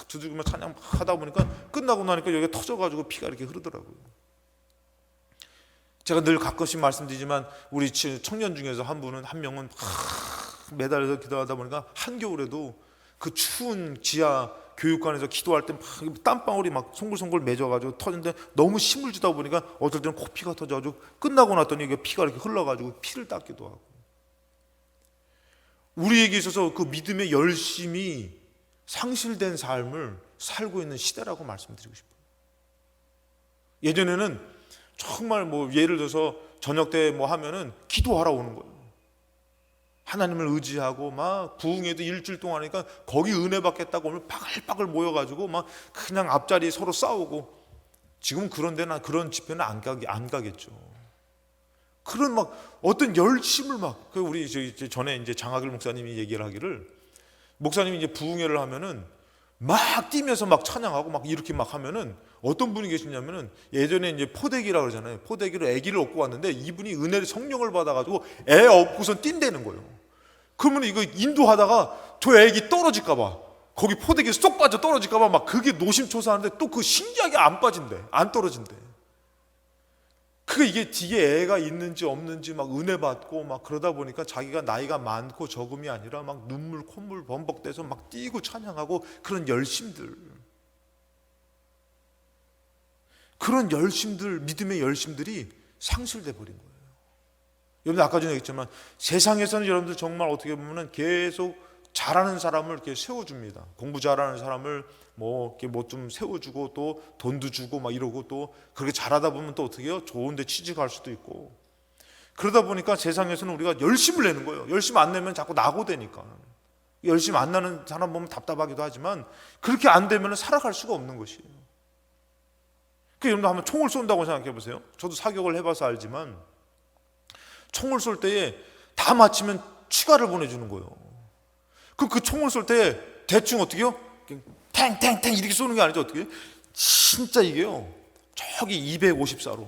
두드리고 찬양 하다 보니까 끝나고 나니까 여기가 터져가지고 피가 이렇게 흐르더라고요. 제가 늘 가끔씩 말씀드리지만 우리 청년 중에서 한 명은 매달려서 기도하다 보니까 한겨울에도 그 추운 지하 교육관에서 기도할 때 막 땀방울이 막 송글송글 맺어가지고 터지는데 너무 힘을 주다 보니까 어떨 때는 코피가 터져가지고 끝나고 났더니 이게 피가 이렇게 흘러가지고 피를 닦기도 하고. 우리에게 있어서 그 믿음의 열심이 상실된 삶을 살고 있는 시대라고 말씀드리고 싶어요. 예전에는 정말 예를 들어서 저녁 때 하면은 기도하러 오는 거예요. 하나님을 의지하고 막 부흥회도 일주일 동안 하니까 거기 은혜 받겠다고 오늘 바글바글 모여가지고 막 그냥 앞자리 서로 싸우고. 지금 그런 데나 그런 집회는 안 가겠죠. 그런 어떤 열심을 우리 전에 이제 장학일 목사님이 얘기를 하기를, 목사님이 이제 부흥회를 하면은 막 뛰면서 막 찬양하고 막 이렇게 막 하면은 어떤 분이 계시냐면은 예전에 이제 포대기라고 그러잖아요. 포대기로 아기를 얻고 왔는데 이분이 은혜를 성령을 받아가지고 애 업고선 뛴다는 거예요. 그러면 이거 인도하다가 저 애기 떨어질까봐 거기 포대기 쏙 빠져 떨어질까봐 막 그게 노심초사하는데 또 그 신기하게 안 빠진대, 안 떨어진대. 이게 뒤에 애가 있는지 없는지 막 은혜 받고 막 그러다 보니까 자기가 나이가 많고 적음이 아니라 막 눈물 콧물 범벅돼서 막 뛰고 찬양하고 그런 열심들, 믿음의 열심들이 상실돼 버린 거예요. 여러분 아까 전에 얘기했지만 세상에서는 여러분들 정말 어떻게 보면은 계속 잘하는 사람을 이렇게 세워줍니다. 공부 잘하는 사람을 뭐 좀 세워주고 또 돈도 주고 막 이러고 또 그렇게 잘하다 보면 또 어떻게 해요? 좋은데 취직할 수도 있고. 그러다 보니까 세상에서는 우리가 열심을 내는 거예요. 열심 안 내면 자꾸 낙오되니까. 열심 안 나는 사람 보면 답답하기도 하지만 그렇게 안 되면 살아갈 수가 없는 것이에요. 여러분도 한번 총을 쏜다고 생각해 보세요. 저도 사격을 해봐서 알지만 총을 쏠 때에 다 맞히면 추가를 보내주는 거예요. 그 총을 쏠 때 대충 어떻게 해요? 탱탱탱 이렇게 쏘는 게 아니죠. 어떻게? 진짜 이게요. 저기 250사로,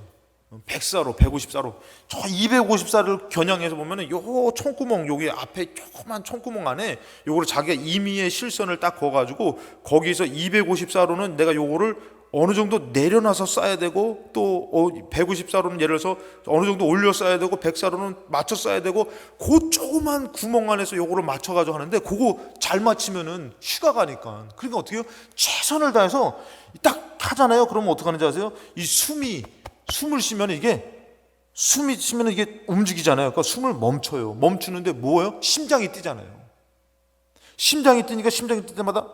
100사로, 150사로, 저 250사를 겨냥해서 보면은 요 총구멍, 여기 앞에 조그만 총구멍 안에 요거를 자기가 임의의 실선을 딱 그어가지고 거기서 250사로는 내가 요거를 어느 정도 내려놔서 쏴야 되고 또 150사로는 예를 들어서 어느 정도 올려 쏴야 되고 100사로는 맞춰 쏴야 되고 그 조그만 구멍 안에서 요거를 맞춰가지고 하는데 그거 잘 맞히면은 휴가 가니까 그러니까 어떻게 해요? 최선을 다해서 딱 하잖아요. 그러면 어떻게 하는지 아세요? 이 숨을 쉬면 숨이 쉬면 이게 움직이잖아요. 그러니까 숨을 멈춰요. 멈추는데 뭐예요? 심장이 뛰잖아요. 심장이 뛰니까 심장이 뛸 때마다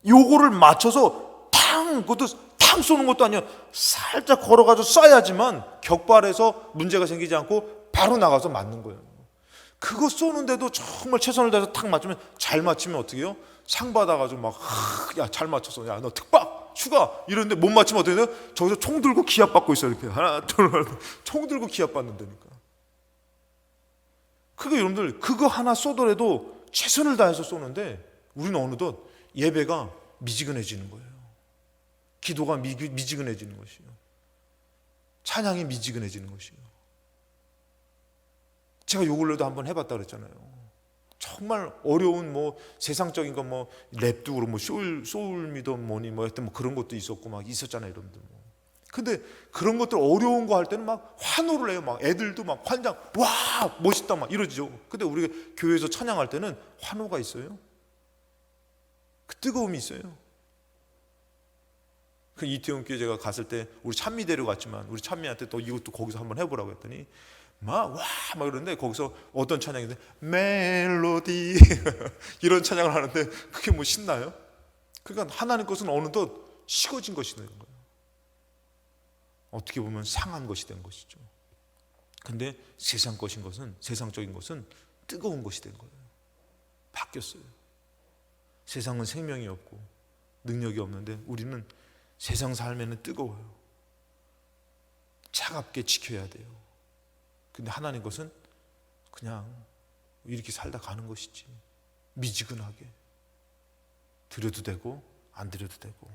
요거를 맞춰서 그것도 탕 쏘는 것도 아니야. 살짝 걸어가서 쏴야지만 격발해서 문제가 생기지 않고 바로 나가서 맞는 거예요. 그거 쏘는데도 정말 최선을 다해서 탁 맞추면 잘 맞추면 어떻게 해요? 상 받아가지고 막 야 잘 맞췄어. 야 너 특박 휴가 이러는데 못 맞추면 어떻게 돼요? 저기서 총 들고 기합 받고 있어요. 이렇게 하나 둘총 들고 기합 받는다니까. 여러분들 그거 하나 쏘더라도 최선을 다해서 쏘는데 우리는 어느덧 예배가 미지근해지는 거예요. 기도가 미지근해지는 것이요. 찬양이 미지근해지는 것이요. 제가 요 근래도 한번 해봤다 그랬잖아요. 정말 어려운 세상적인 거 랩도 그렇고 소울미던 뭐니 하여튼 그런 것도 있었고 막 있었잖아요, 여러분들. 근데 그런 것들 어려운 거 할 때는 막 환호를 해요. 막 애들도 막 환장, 와 멋있다 막 이러죠. 근데 우리가 교회에서 찬양할 때는 환호가 있어요. 그 뜨거움이 있어요. 그 이태원 교회 제가 갔을 때 우리 찬미 데려갔지만 우리 찬미한테 또 이것도 거기서 한번 해보라고 했더니 막 그러는데 거기서 어떤 찬양인데 멜로디 이런 찬양을 하는데 그게 신나요? 그러니까 하나님 것은 어느덧 식어진 것이 된 거예요. 어떻게 보면 상한 것이 된 것이죠. 근데 세상적인 것은 뜨거운 것이 된 거예요. 바뀌었어요. 세상은 생명이 없고 능력이 없는데 우리는 세상 삶에는 뜨거워요. 차갑게 지켜야 돼요. 근데 하나님 것은 그냥 이렇게 살다 가는 것이지. 미지근하게 드려도 되고 안 드려도 되고.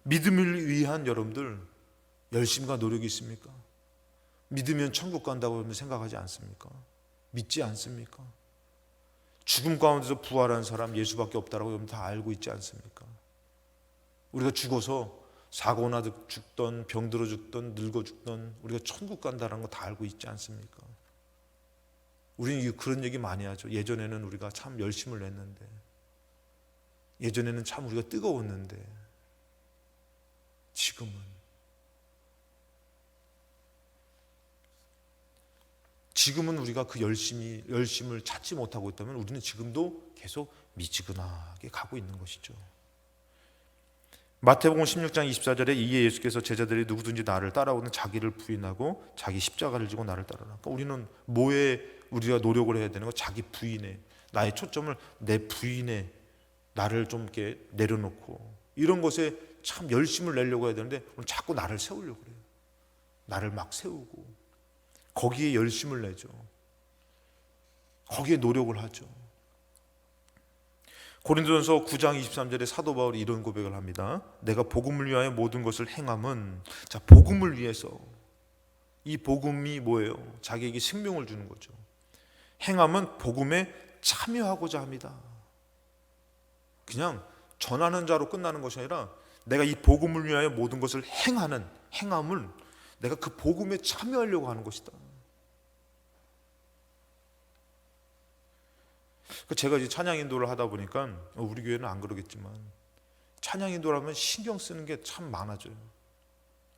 믿음을 위한 여러분들 열심과 노력이 있습니까? 믿으면 천국 간다고 생각하지 않습니까? 믿지 않습니까? 죽음 가운데서 부활한 사람 예수밖에 없다라고 여러분 다 알고 있지 않습니까? 우리가 죽어서 사고나 죽던 병들어 죽던 늙어 죽던 우리가 천국 간다는 거 다 알고 있지 않습니까? 우리는 그런 얘기 많이 하죠. 예전에는 우리가 참 열심을 냈는데 예전에는 참 우리가 뜨거웠는데 지금은 우리가 그 열심을 찾지 못하고 있다면 우리는 지금도 계속 미지근하게 가고 있는 것이죠. 마태복음 16장 24절에 이에 예수께서 제자들이 누구든지 나를 따라오는 자기를 부인하고 자기 십자가를 지고 나를 따르라. 그러니까 우리는 뭐에 우리가 노력을 해야 되는 거? 자기 부인에, 나의 초점을 내 부인에 나를 좀 이렇게 내려놓고 이런 것에 참 열심을 내려고 해야 되는데 오늘 자꾸 나를 세우려고 그래요. 나를 막 세우고 거기에 열심을 내죠. 거기에 노력을 하죠. 고린도전서 9장 23절에 사도 바울이 이런 고백을 합니다. 내가 복음을 위하여 모든 것을 행함은, 자, 복음을 위해서. 이 복음이 뭐예요? 자기에게 생명을 주는 거죠. 행함은 복음에 참여하고자 합니다. 그냥 전하는 자로 끝나는 것이 아니라 내가 이 복음을 위하여 모든 것을 행함을 내가 그 복음에 참여하려고 하는 것이다. 제가 이제 찬양 인도를 하다 보니까 우리 교회는 안 그러겠지만 찬양 인도를 하면 신경 쓰는 게 참 많아져요.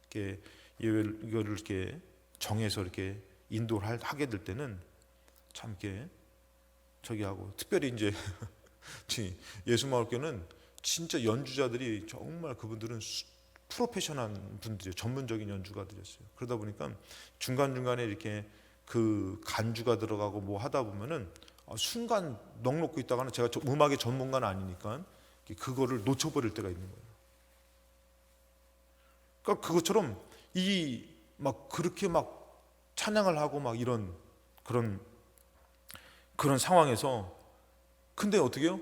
이렇게 이거를 이렇게 정해서 이렇게 인도를 하게 될 때는 참 이렇게 저기 하고, 특별히 이제 예수마을교는 진짜 연주자들이 정말 그분들은 프로페셔널 분들이에요. 전문적인 연주가들이었어요. 그러다 보니까 중간중간에 이렇게 그 간주가 들어가고 뭐 하다 보면은 순간 넋놓고 있다가는, 제가 음악의 전문가는 아니니까 그거를 놓쳐버릴 때가 있는 거예요. 그러니까 그것처럼 이 막 그렇게 막 찬양을 하고 막 이런 그런 상황에서, 근데 어떻게 해요?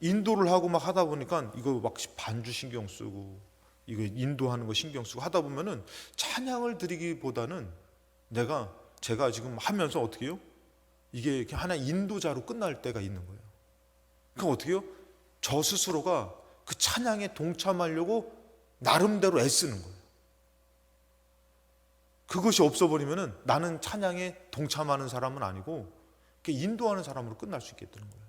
인도를 하고 막 하다 보니까 이거 막 반주 신경 쓰고 이거 인도하는 거 신경 쓰고 하다 보면은 찬양을 드리기보다는 제가 지금 하면서 어떻게 해요? 이게 하나 인도자로 끝날 때가 있는 거예요. 그럼 어떻게 해요? 저 스스로가 그 찬양에 동참하려고 나름대로 애쓰는 거예요. 그것이 없어버리면은 나는 찬양에 동참하는 사람은 아니고 인도하는 사람으로 끝날 수 있겠다는 거예요.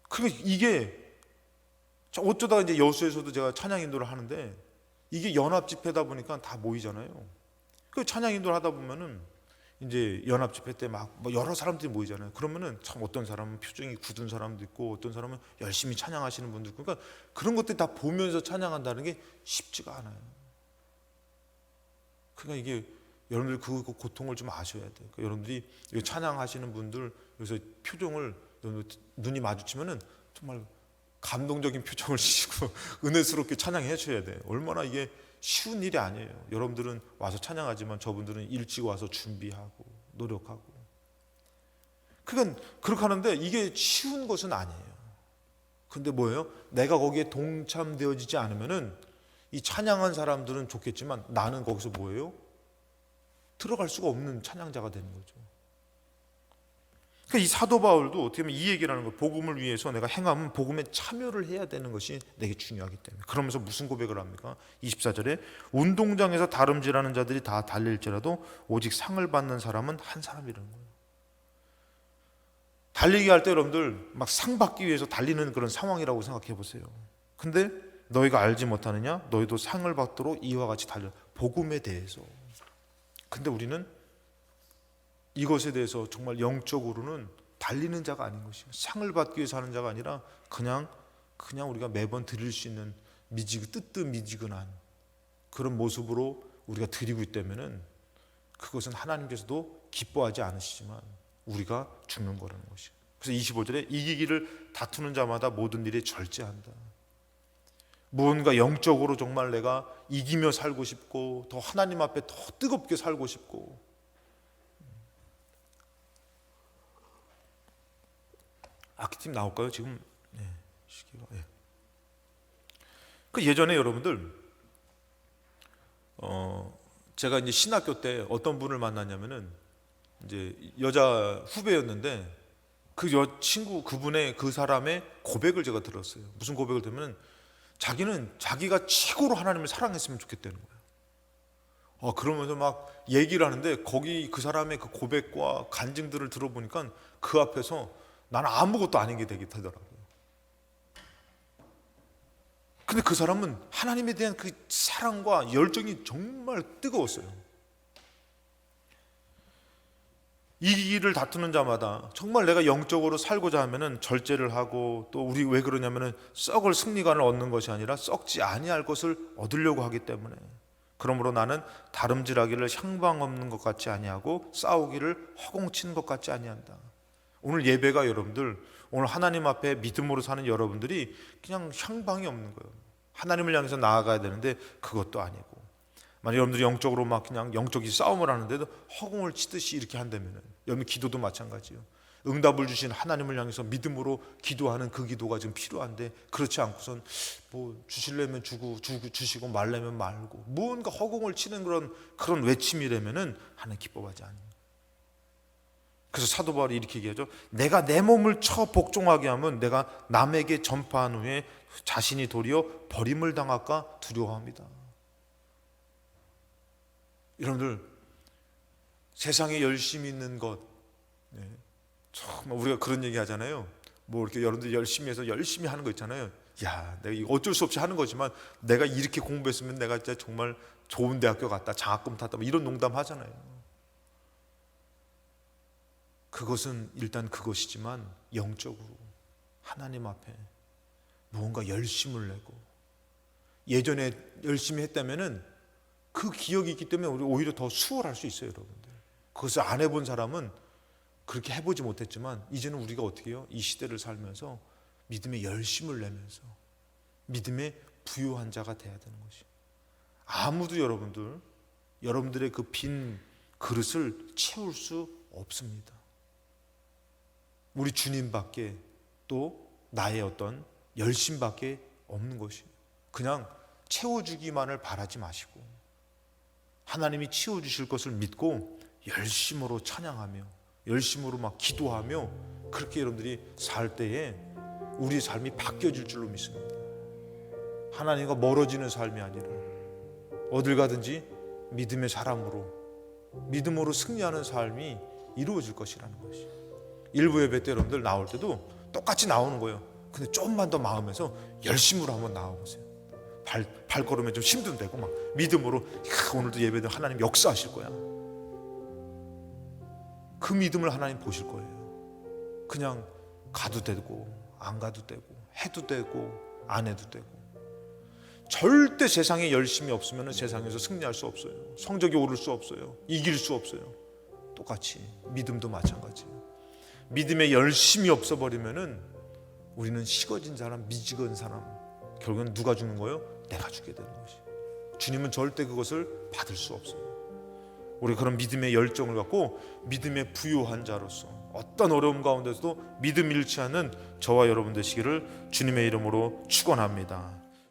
그러니까 이게 어쩌다가 이제 여수에서도 제가 찬양 인도를 하는데 이게 연합 집회다 보니까 다 모이잖아요. 그 찬양 인도를 하다 보면은 이제 연합 집회 때 막 여러 사람들이 모이잖아요. 그러면은 참 어떤 사람은 표정이 굳은 사람도 있고 어떤 사람은 열심히 찬양하시는 분도 있고, 그러니까 그런 것들 다 보면서 찬양한다는 게 쉽지가 않아요. 그러니까 이게 여러분들 그 고통을 좀 아셔야 돼요. 그러니까 여러분들이 찬양하시는 분들 여기서 표정을 눈이 마주치면은 정말 감동적인 표정을 지시고 은혜스럽게 찬양해 주셔야 돼요. 얼마나 이게 쉬운 일이 아니에요. 여러분들은 와서 찬양하지만 저분들은 일찍 와서 준비하고 노력하고. 그러니까 그렇게 하는데 이게 쉬운 것은 아니에요. 근데 뭐예요? 내가 거기에 동참되어지지 않으면은 이 찬양한 사람들은 좋겠지만 나는 거기서 뭐예요? 들어갈 수가 없는 찬양자가 되는 거죠. 그러니까 이 사도 바울도 어떻게 보면 이 얘기를 하는 거예요. 복음을 위해서 내가 행하면 복음에 참여를 해야 되는 것이 내게 중요하기 때문에. 그러면서 무슨 고백을 합니까? 24절에 운동장에서 다름질하는 자들이 다 달릴지라도 오직 상을 받는 사람은 한 사람이라는 거예요. 달리기 할 때 여러분들 막 상 받기 위해서 달리는 그런 상황이라고 생각해 보세요. 근데 너희가 알지 못하느냐? 너희도 상을 받도록 이와 같이 달려. 복음에 대해서. 근데 우리는 이것에 대해서 정말 영적으로는 달리는 자가 아닌 것이에요. 상을 받기 위해서 하는 자가 아니라 그냥 우리가 매번 드릴 수 있는 뜨뜻미지근한 그런 모습으로 우리가 드리고 있다면은 그것은 하나님께서도 기뻐하지 않으시지만 우리가 죽는 거라는 것이에요. 그래서 25절에 이기기를 다투는 자마다 모든 일에 절제한다. 무언가 영적으로 정말 내가 이기며 살고 싶고 더 하나님 앞에 더 뜨겁게 살고 싶고, 악기팀 나올까요? 지금 시기가. 그 예전에 여러분들 제가 이제 신학교 때 어떤 분을 만났냐면은 이제 여자 후배였는데 그 친구 그분의 그 사람의 고백을 제가 들었어요. 무슨 고백을 들으면 자기는 자기가 최고로 하나님을 사랑했으면 좋겠다는 거예요. 그러면서 막 얘기를 하는데 거기 그 사람의 그 고백과 간증들을 들어보니까 그 앞에서 나는 아무것도 아닌 게 되더라고요. 근데 그 사람은 하나님에 대한 그 사랑과 열정이 정말 뜨거웠어요. 이 길을 다투는 자마다 정말 내가 영적으로 살고자 하면은 절제를 하고, 또 우리 왜 그러냐면은 썩을 승리관을 얻는 것이 아니라 썩지 아니할 것을 얻으려고 하기 때문에. 그러므로 나는 다름질하기를 향방 없는 것 같지 아니하고 싸우기를 허공치는 것 같지 아니한다. 오늘 예배가 여러분들, 오늘 하나님 앞에 믿음으로 사는 여러분들이 그냥 향방이 없는 거예요. 하나님을 향해서 나아가야 되는데 그것도 아니고, 만약 여러분들이 영적으로 막 그냥 영적인 싸움을 하는데도 허공을 치듯이 이렇게 한다면, 여러분 기도도 마찬가지예요. 응답을 주신 하나님을 향해서 믿음으로 기도하는 그 기도가 지금 필요한데, 그렇지 않고선 뭐 주시려면 주시고 말려면 말고 뭔가 허공을 치는 그런 외침이라면은 하나님 기뻐하지 않습니다. 그래서 사도 바울이 이렇게 얘기하죠. 내가 내 몸을 쳐 복종하게 하면 내가 남에게 전파한 후에 자신이 도리어 버림을 당할까 두려워합니다. 여러분들, 세상에 열심히 있는 것, 정말 우리가 그런 얘기 하잖아요. 뭐 이렇게 여러분들 열심히 해서 열심히 하는 거 있잖아요. 야, 내가 이거 어쩔 수 없이 하는 거지만 내가 이렇게 공부했으면 내가 진짜 정말 좋은 대학교 갔다, 장학금 탔다, 뭐 이런 농담 하잖아요. 그것은 일단 그것이지만 영적으로 하나님 앞에 무언가 열심을 내고 예전에 열심히 했다면은 그 기억이 있기 때문에 우리 오히려 더 수월할 수 있어요, 여러분들. 그것을 안 해본 사람은 그렇게 해보지 못했지만 이제는 우리가 어떻게 해요? 이 시대를 살면서 믿음의 열심을 내면서 믿음의 부유한 자가 돼야 되는 것이. 아무도 여러분들의 그 빈 그릇을 채울 수 없습니다. 우리 주님밖에, 또 나의 어떤 열심밖에 없는 것이. 그냥 채워주기만을 바라지 마시고 하나님이 채워주실 것을 믿고 열심으로 찬양하며 열심으로 막 기도하며 그렇게 여러분들이 살 때에 우리의 삶이 바뀌어질 줄로 믿습니다. 하나님과 멀어지는 삶이 아니라 어딜 가든지 믿음의 사람으로, 믿음으로 승리하는 삶이 이루어질 것이라는 것이. 일부 예배 때 여러분들 나올 때도 똑같이 나오는 거예요. 근데 조금만 더 마음에서 열심으로 한번 나와보세요. 발걸음에 좀 힘도 되고 막 믿음으로, 오늘도 예배도 하나님 역사하실 거야. 그 믿음을 하나님 보실 거예요. 그냥 가도 되고 안 가도 되고 해도 되고 안 해도 되고. 절대 세상에 열심이 없으면 세상에서 승리할 수 없어요. 성적이 오를 수 없어요. 이길 수 없어요. 똑같이 믿음도 마찬가지예요. 믿음에 열심이 없어버리면은 우리는 식어진 사람, 미지근 사람, 결국은 누가 죽는 거예요? 내가 죽게 되는 것이. 주님은 절대 그것을 받을 수 없어요. 우리 그런 믿음의 열정을 갖고 믿음의 부유한 자로서 어떤 어려움 가운데서도 믿음 잃지 않는 저와 여러분 되시기를 주님의 이름으로 축원합니다.